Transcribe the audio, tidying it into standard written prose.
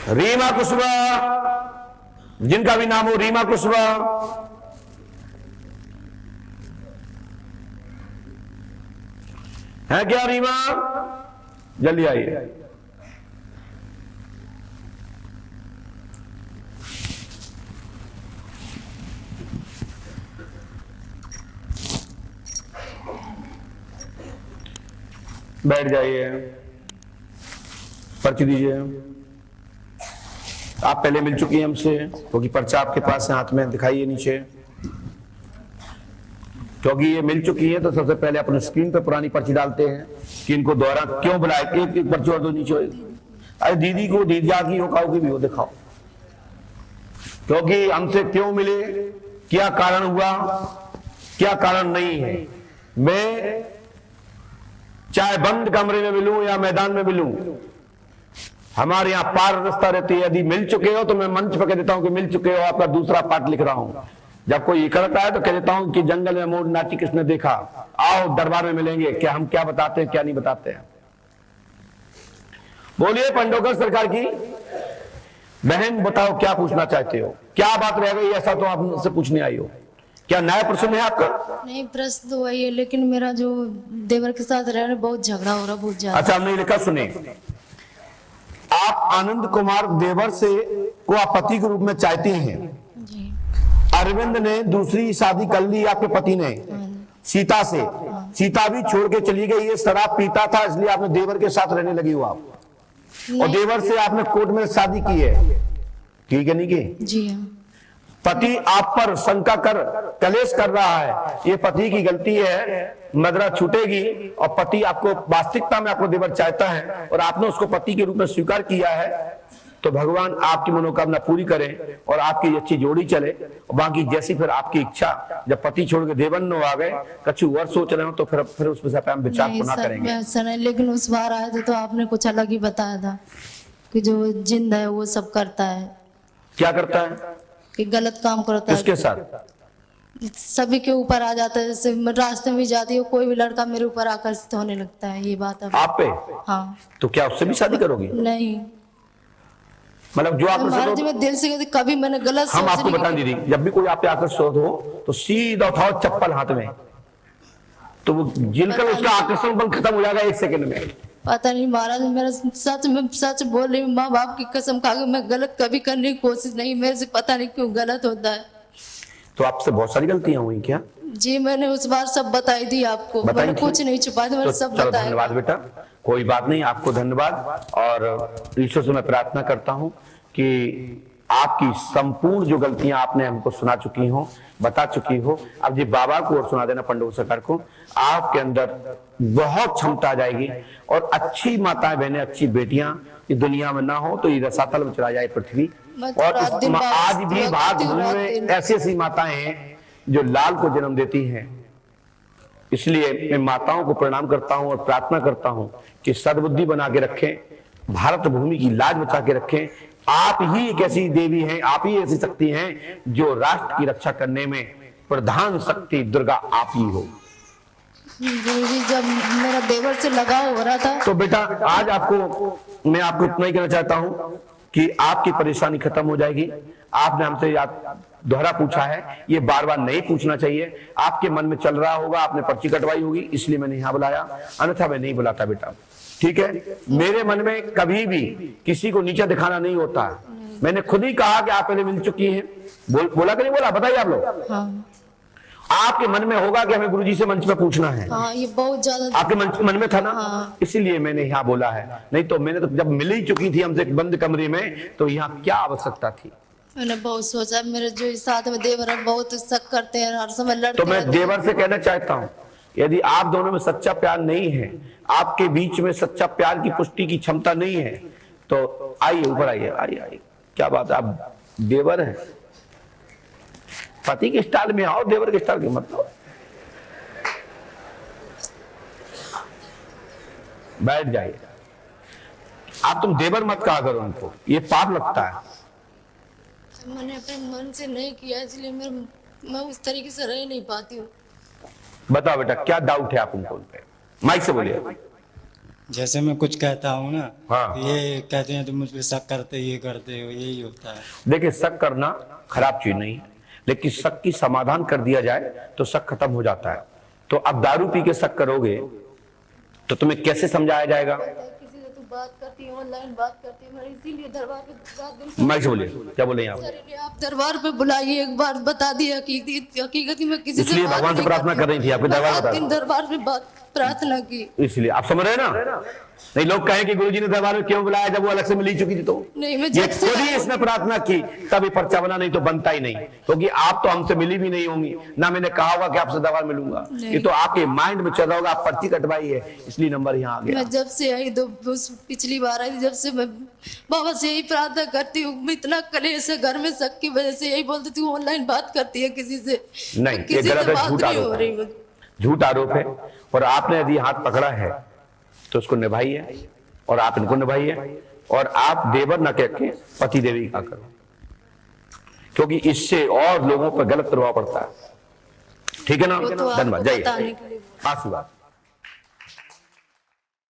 रीमा कुशवाहा, जिनका भी नाम हो, रीमा कुशवाहा। है क्या रीमा? जल्दी आइए। बैठ जाइए, पर्ची दीजिए। आप पहले मिल चुकी हैं हमसे, क्योंकि पर्चा आपके पास है, हाथ में दिखाइए नीचे। क्योंकि ये मिल चुकी है तो सबसे पहले अपने स्क्रीन पर पुरानी पर्ची डालते हैं कि इनको दोहरा क्यों बुलाए। एक पर्ची और दो नीचे। अरे दीदी को दीदिया की हो, काऊ की भी हो, दिखाओ। क्योंकि हमसे क्यों मिले, क्या कारण हुआ, क्या कारण नहीं है। मैं चाहे बंद कमरे में मिलूं या मैदान में मिलूं, हमारे यहाँ पारदर्शिता रहती है। यदि मिल चुके हो तो मैं मंच पर कह देता हूं कि मिल चुके हो, आपका दूसरा पार्ट लिख रहा हूं। जब कोई इकड़ता है तो कह देता हूं कि जंगल में मोर नाची किसने देखा, आओ दरबार में मिलेंगे। क्या हम क्या बताते हैं, क्या नहीं बताते हैं। बोलिए पंडोकर सरकार की बहन, बताओ क्या पूछना चाहते हो, क्या बात रह गई ऐसा तो आप मुझसे पूछने आई हो। क्या नया प्रश्न है आपका? नहीं, प्रश्न तो वही है, लेकिन मेरा जो देवर के साथ रह रहे बहुत झगड़ा हो रहा, बहुत ज्यादा। अच्छा, हमने लिखा, सुने। आप आनंद कुमार देवर से को आप पति के रूप में चाहती हैं जी। अरविंद ने दूसरी शादी कर ली आपके पति ने सीता से। सीता भी छोड़ के चली गई, ये शराब पीता था, इसलिए आपने देवर के साथ रहने लगी हो आप। और देवर से आपने कोर्ट में शादी की है, ठीक है नहीं की? जी हाँ। पति आप पर शंका कर कलेश कर रहा है, ये पति की गलती है, मदरा छूटेगी। और पति आपको वास्तविकता में आपको देवर चाहता है और आपने उसको पति के रूप में स्वीकार किया है, तो भगवान आपकी मनोकामना पूरी करें और आपकी अच्छी जोड़ी चले। और बाकी जैसी फिर आपकी इच्छा, जब पति छोड़ के देवर न आ गए, कछु और सोच रहे हो तो फिर उस विषय पर हम विचार पुनः करेंगे। ऐसा नहीं, लेकिन उस बार आए थे तो आपने कुछ अलग ही बताया था कि जो जिंद है वो सब करता है। क्या करता है? कि गलत काम करता है। किसके साथ? सभी के ऊपर आ जाता है। जैसे मैं रास्ते में जाती हूँ, कोई भी लड़का मेरे ऊपर आकर्षित होने लगता है। ये बात है आप पे? हाँ। तो क्या उससे भी शादी करोगी? नहीं, मतलब जो महाराज मैं दिल से कभी मैंने गलत हम आपको बता दीदी, जब भी कोई आप पे आकर्षित हो तो सीधा उठाओ चप्पल हाथ में, तो वो जिनका उसका आकर्षण बल खत्म हो जाएगा 1 सेकंड में। पता नहीं महाराज, मेरा सच बोल रही हूँ, माँ बाप की कसम खा के मैं गलत कभी करने की कोशिश नहीं, मेरे से पता नहीं क्यों गलत होता है। तो आपसे बहुत सारी गलतियां हुई क्या? जी, मैंने उस बार सब बताई थी आपको, मैंने कुछ नहीं छुपाया, मैंने सब बताया। धन्यवाद बेटा, कोई बात नहीं, आपको धन्यवाद। और ईश्वर से मैं प्रार्थना करता हूँ कि आपकी संपूर्ण जो गलतियां आपने हमको सुना चुकी हो, बता चुकी हो, अब जी बाबा को और सुना देना, पंडों सरकार को। आपके अंदर बहुत क्षमता आ जाएगी और अच्छी माताएं बहनें, अच्छी बेटियां इस दुनिया में ना हो तो ये रसातल में चला जाए पृथ्वी। और आज भी भाग में ऐसी ऐसी माताएं हैं जो लाल को जन्म देती हैं। इसलिए मैं माताओं को प्रणाम करता हूं और प्रार्थना करता हूं कि सद्बुद्धि बना के रखें, भारत भूमि की लाज बचा के रखें। आप ही एक ऐसी देवी हैं, आप ही ऐसी शक्ति हैं जो राष्ट्र की रक्षा करने में प्रधान शक्ति दुर्गा आप ही हो। जी, जब मेरा देवर से लगाव हो रहा था तो बेटा आज आपको मैं आपको इतना ही कहना चाहता हूं कि आपकी परेशानी खत्म हो जाएगी। आपने हमसे दोहरा पूछा है, ये बार बार नहीं पूछना चाहिए। आपके मन में चल रहा होगा, आपने पर्ची कटवाई होगी, इसलिए मैंने यहाँ बुलाया, अन्यथा मैं नहीं बुलाता बेटा, ठीक है? मेरे मन में कभी भी किसी को नीचे दिखाना नहीं होता। मैंने खुद ही कहा कि आप पहले मिल चुकी हैं। बोला कि नहीं बोला? बताइए आप लोग। हाँ। आपके मन में होगा कि हमें गुरुजी से मंच में पूछना है। हाँ, ये बहुत ज्यादा आपके मन में था ना? हाँ। इसीलिए मैंने यहाँ बोला है, नहीं तो मैंने तो जब मिल ही चुकी थी हमसे बंद कमरे में, तो यहाँ क्या आवश्यकता थी? मैंने बहुत सोचा, मेरे जो साथ में देवर है बहुत शक करते हैं, हर समय लड़ते तो मैं देवर से कहना चाहता हूँ, यदि आप दोनों में सच्चा प्यार नहीं है, आपके बीच में सच्चा प्यार की पुष्टि की क्षमता नहीं है, तो आइए ऊपर आइए, आइए। क्या बात है, आप देवर हैं, पति के स्टाइल में आओ, देवर के स्टाइल के मत आओ। बैठ जाइए। आप तुम देवर मत कहा करो उनको, ये पाप लगता है। मैंने अपने मन से नहीं किया, इसलिए मैं उस तरीके से रह नहीं पाती हूँ। बताओ बेटा क्या डाउट है आप उनको, उन पे माइक से बोलिए। जैसे मैं कुछ कहता हूँ ना, हाँ। तो ये कहते हैं तुम मुझ पे शक करते, ये करते हो, यही होता है। देखिए, शक करना खराब चीज नहीं है, लेकिन शक की समाधान कर दिया जाए तो शक खत्म हो जाता है। तो अब दारू पी के शक करोगे तो तुम्हें कैसे समझाया जाएगा? किसी से तू बात करती है, ऑनलाइन बात करती है, मैं इसीलिए दरबार पे रात दिन माइक से बोलिए, क्या बोले आप? सर, इन्हें आप दरबार पे बुलाइए, एक बार बता दिए हकीकत मैं किसी से इसलिए बात भगवान से नहीं प्रार्थना करती। कर रही थी, आपके दरबार मैं बता रात दिन दरबार पे बात प्रार्थना की। इसलिए आप समझ रहे हैं ना? नहीं, लोग कहें कि गुरुजी ने दरबार में क्यों बुलाया जब वो अलग से मिल ही चुकी थी। तो नहीं, मैं ये जब से खुद ही इसने प्रार्थना की तभी पर्चा बना, नहीं तो बनता ही नहीं, क्योंकि आप तो हमसे मिली भी नहीं होंगी, ना मैंने कहा होगा कि आपसे दरबार मिलूंगा। नहीं। ये तो आपके माइंड में चल रहा होगा, आप पर्ची कटवाई है इसलिए नंबर यहाँ आ गया। मैं जब से आई पिछली बार आई, जब से मैं बाबा से यही प्रार्थना करती हूँ। मैं इतना कलेश है घर में, शक की वजह से यही बोलती हूँ ऑनलाइन बात करती है किसी से। नहीं, ये किसी गलत से है, बात झूठ नहीं आरोप हो है। रही मुझे। झूठ आरोप है, और आपने यदि हाथ पकड़ा है तो उसको निभाइए, और आप इनको निभाइए, और आप देवर न कह के पति देवी का करो, क्योंकि इससे और लोगों पर गलत प्रभाव पड़ता है। ठीक है ना? वो तो आपको धन्यवाद, बताने जय के लिए। आशीर्वाद।